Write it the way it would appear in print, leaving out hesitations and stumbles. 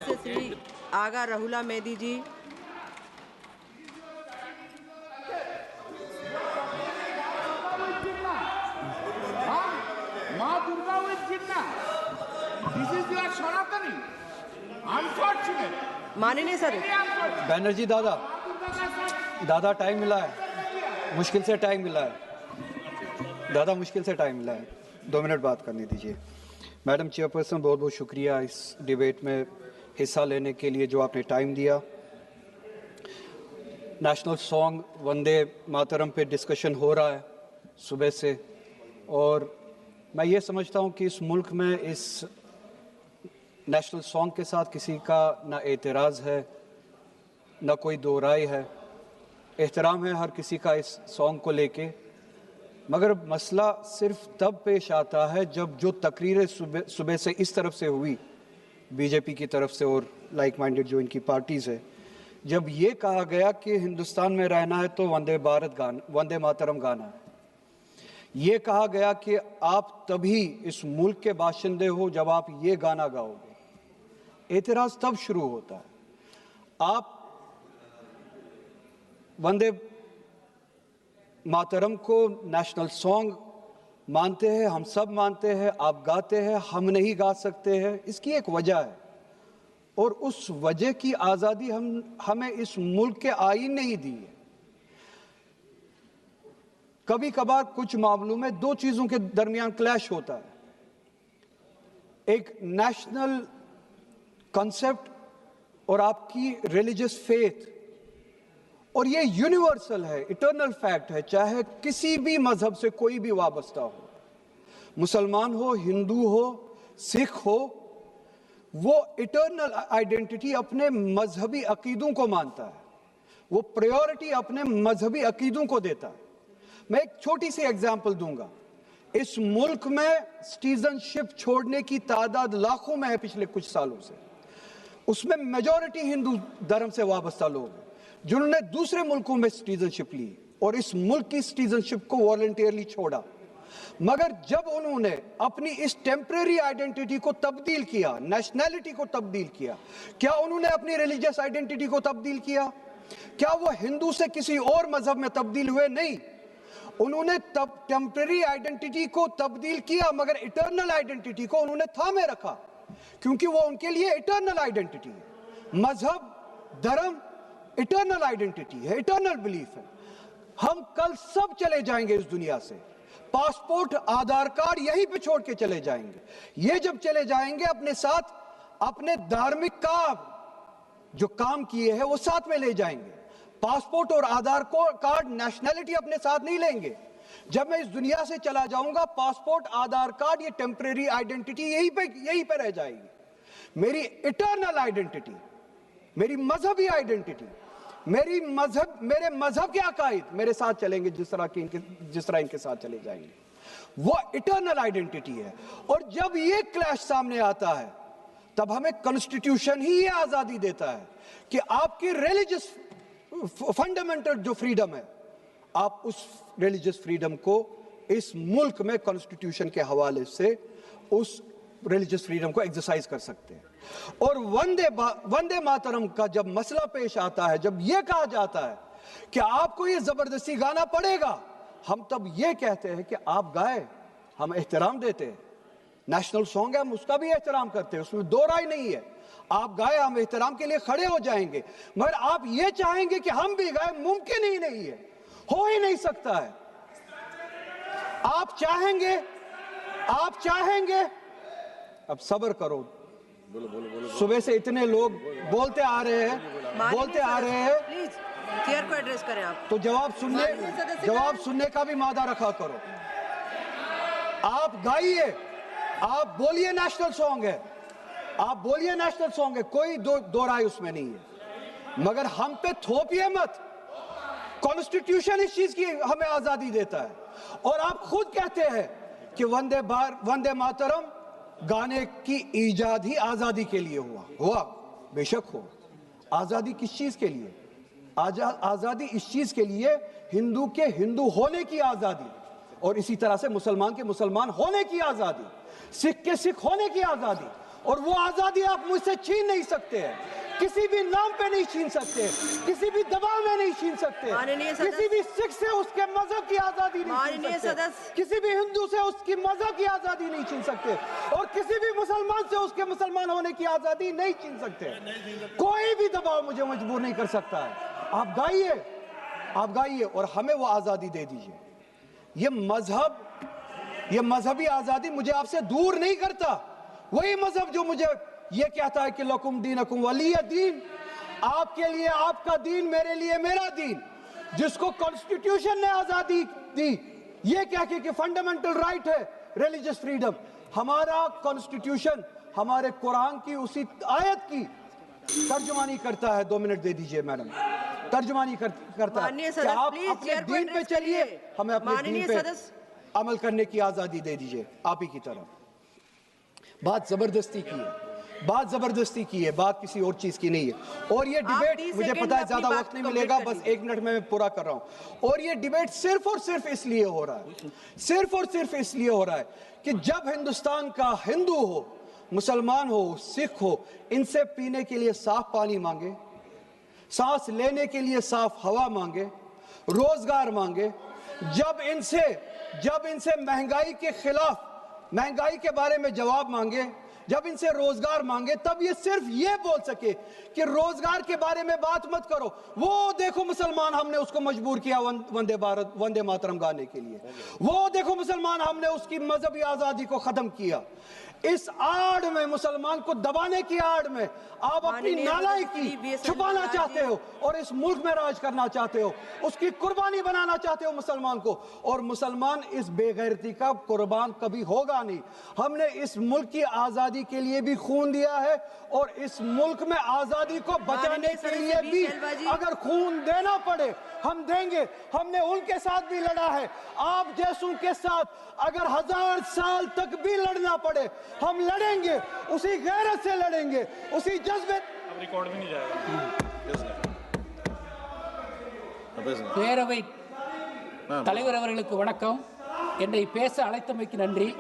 से श्री आगा रहुला मेदी जी। Ma Durga will Jinnah. This is your Sanatani. Unfortunate. माननीय sir, Banerjee दादा time मिला है, मुश्किल से टाइम मिला है दादा, मुश्किल से टाइम मिला है, 2 मिनट बात करने दीजिए। मैडम चेयरपर्सन, बहुत बहुत शुक्रिया इस डिबेट में हिस्सा लेने के लिए जो आपने टाइम दिया। नेशनल सॉन्ग वंदे मातरम पे डिस्कशन हो रहा है सुबह से, और मैं ये समझता हूँ कि इस मुल्क में इस नेशनल सॉन्ग के साथ किसी का ना एतराज़ है, ना कोई दो राय है। एहतराम है हर किसी का इस सॉन्ग को लेके, मगर मसला सिर्फ तब पेश आता है जब जो तकरीरें सुबह से इस तरफ से हुई, बीजेपी की तरफ से और लाइक माइंडेड जो इनकी पार्टीज़ है, जब ये कहा गया कि हिंदुस्तान में रहना है तो वंदे मातरम गाना है। ये कहा गया कि आप तभी इस मुल्क के बाशिंदे हो जब आप ये गाना गाओगे। एतराज़ तब शुरू होता है। आप वंदे मातरम को नेशनल सॉन्ग मानते हैं, हम सब मानते हैं, आप गाते हैं, हम नहीं गा सकते हैं। इसकी एक वजह है, और उस वजह की आज़ादी हमें इस मुल्क के आईन ने ही दी है। कभी कभार कुछ मामलों में दो चीज़ों के दरमियान क्लैश होता है, एक नेशनल कॉन्सेप्ट और आपकी रिलीजियस फेथ, और ये यूनिवर्सल है, इटर्नल फैक्ट है, चाहे किसी भी मजहब से कोई भी वाबस्ता हो, मुसलमान हो, हिंदू हो, सिख हो, वो इटर्नल आइडेंटिटी अपने मजहबी अकीदों को मानता है, वो प्रायोरिटी अपने मजहबी अकीदों को देता है। मैं एक छोटी सी एग्जांपल दूंगा। इस मुल्क में सिटीजनशिप छोड़ने की तादाद लाखों में है पिछले कुछ सालों से, उसमें मेजॉरिटी हिंदू धर्म से वाबस्ता लोग हैं जिन्होंने दूसरे मुल्कों में सिटीजनशिप ली और इस मुल्क की सिटीजनशिप को वॉलंटियरली छोड़ा। मगर जब उन्होंने अपनी इस टेम्परेरी आइडेंटिटी को तब्दील किया, नेशनैलिटी को तब्दील किया, क्या उन्होंने अपनी रिलीजियस आइडेंटिटी को तब्दील किया? क्या वो हिंदू से किसी और मजहब में तब्दील हुए? नहीं, उन्होंने तब टेम्परेरी आइडेंटिटी को तब्दील किया, मगर इटर्नल आइडेंटिटी को उन्होंने थामे रखा, क्योंकि वो उनके लिए इटर्नल आइडेंटिटी है। मजहब, धर्म इटर्नल आइडेंटिटी है, इटर्नल बिलीफ है। हम कल सब चले जाएंगे इस दुनिया से, पासपोर्ट, आधार कार्ड यहीं पे छोड़ के चले जाएंगे। ये जब चले जाएंगे, अपने साथ अपने धार्मिक जो काम किए हैं वो साथ में ले जाएंगे। पासपोर्ट और आधार कार्ड, नेशनैलिटी अपने साथ नहीं लेंगे। जब मैं इस दुनिया से चला जाऊंगा, पासपोर्ट, आधार कार्ड, ये टेम्परेरी आइडेंटिटी यहीं पे रह जाएगी। मेरी इटर्नल आइडेंटिटी, मेरी मजहबी आइडेंटिटी, मेरे मजहब के अकायद मेरे साथ चलेंगे, जिस तरह इनके साथ चले जाएंगे, वो इटर्नल आइडेंटिटी है। और जब ये क्लैश सामने आता है, तब हमें कॉन्स्टिट्यूशन ही ये आजादी देता है कि आपकी रिलीजियस फंडामेंटल जो फ्रीडम है, आप उस रिलीजियस फ्रीडम को इस मुल्क में कॉन्स्टिट्यूशन के हवाले से उस रिलीजियस फ्रीडम को एक्सरसाइज कर सकते हैं। और वंदे मातरम का जब मसला पेश आता है, जब यह कहा जाता है कि आपको यह जबरदस्ती गाना पड़ेगा, हम तब यह कहते हैं कि आप गाए, हम एहतराम देते हैं। नेशनल सॉन्ग है, हम उसका भी एहतराम करते हैं, उसमें दो राय नहीं है। आप गाए, हम एहतराम के लिए खड़े हो जाएंगे, मगर आप ये चाहेंगे कि हम भी गाए, मुमकिन ही नहीं है, हो ही नहीं सकता है। आप चाहेंगे, अब सब्र करो। सुबह से इतने लोग बोलते आ रहे हैं। प्लीज चेयर को एड्रेस करें आप, तो जवाब सुनने का भी मादा रखा करो। आप गाइए, आप बोलिए नेशनल सॉन्ग है, आप बोलिए नेशनल सॉन्ग है, कोई दो राय उसमें नहीं है, मगर हम पे थोपिए मत। कॉन्स्टिट्यूशन इस चीज की हमें आजादी देता है, और आप खुद कहते हैं कि वंदे मातरम गाने की ईजाद ही आजादी के लिए हुआ, बेशक हो। आजादी किस चीज के लिए? आजादी इस चीज के लिए, हिंदू के हिंदू होने की आजादी, और इसी तरह से मुसलमान के मुसलमान होने की आजादी, सिख के सिख होने की आजादी, और वो आजादी आप मुझसे छीन नहीं सकते हैं, किसी भी नाम पे नहीं छीन सकते, किसी भी दबाव में नहीं छीन सकते, माननीय सदस्य, किसी भी सिख से उसके मजहब की आजादी नहीं छीन माननीय सकते, सदस्य, किसी भी हिंदू से उसकी मजहब की आजादी नहीं छीन सकते, और किसी भी मुसलमान से उसके मुसलमान होने की आजादी नहीं छीन सकते। कोई भी दबाव मुझे मजबूर नहीं कर सकता है। आप गाइए और हमें वो आजादी दे दीजिए। ये मजहबी आजादी मुझे आपसे दूर नहीं करता। वही मजहब जो मुझे ये कहता है कि लकुम दीनकुम वलिय दीन, आपके लिए आपका दीन, मेरे लिए मेरा दीन, जिसको कॉन्स्टिट्यूशन ने आजादी दी ये कह के कि फंडामेंटल राइट है रिलीजियस फ्रीडम। हमारा कॉन्स्टिट्यूशन हमारे कुरान की उसी आयत की तर्जुमानी करता है। 2 मिनट दे दीजिए मैडम। तर्जुमानी करता है कि आप अपने दीन पे चलिए, हमें अपने दीन पे अमल करने की आजादी दे दीजिए। आप ही की तरफ बात जबरदस्ती की है, बात किसी और चीज की नहीं है। और ये डिबेट, मुझे पता है ज्यादा वक्त नहीं मिलेगा, बस 1 मिनट में मैं पूरा कर रहा हूं। और ये डिबेट सिर्फ और सिर्फ इसलिए हो रहा है कि जब हिंदुस्तान का हिंदू हो, मुसलमान हो, सिख हो, इनसे पीने के लिए साफ पानी मांगे, सांस लेने के लिए साफ हवा मांगे, रोजगार मांगे, जब इनसे महंगाई के खिलाफ, महंगाई के बारे में जवाब मांगे, जब इनसे रोजगार मांगे, तब ये सिर्फ ये बोल सके कि रोजगार के बारे में बात मत करो। वो देखो मुसलमान, हमने उसको मजबूर किया वंदे मातरम गाने के लिए। वो देखो मुसलमान, हमने उसकी मजहबी आजादी को खत्म किया। इस आड़ में, मुसलमान को दबाने की आड़ में आप अपनी नालायकी छुपाना चाहते हो और इस मुल्क में राज करना चाहते हो, उसकी कुर्बानी बनाना चाहते हो मुसलमान को। और मुसलमान इस बेगैरती का कुर्बान कभी होगा नहीं। हमने इस मुल्क की आजादी के लिए भी खून दिया है और इस मुल्क में आजादी को बचाने के लिए भी अगर खून देना पड़े हम देंगे। हमने उनके साथ भी लड़ा है, आप जैसों के साथ अगर 1000 साल तक भी लड़ना पड़े हम लड़ेंगे, उसी गैरत से लड़ेंगे, उसी जज्बे। अब रिकॉर्ड भी नहीं जाएगा। பேரவை தலைவர் அவர்களுக்கு வணக்கம். என்னை பேச அழைத்தமைக்கு நன்றி.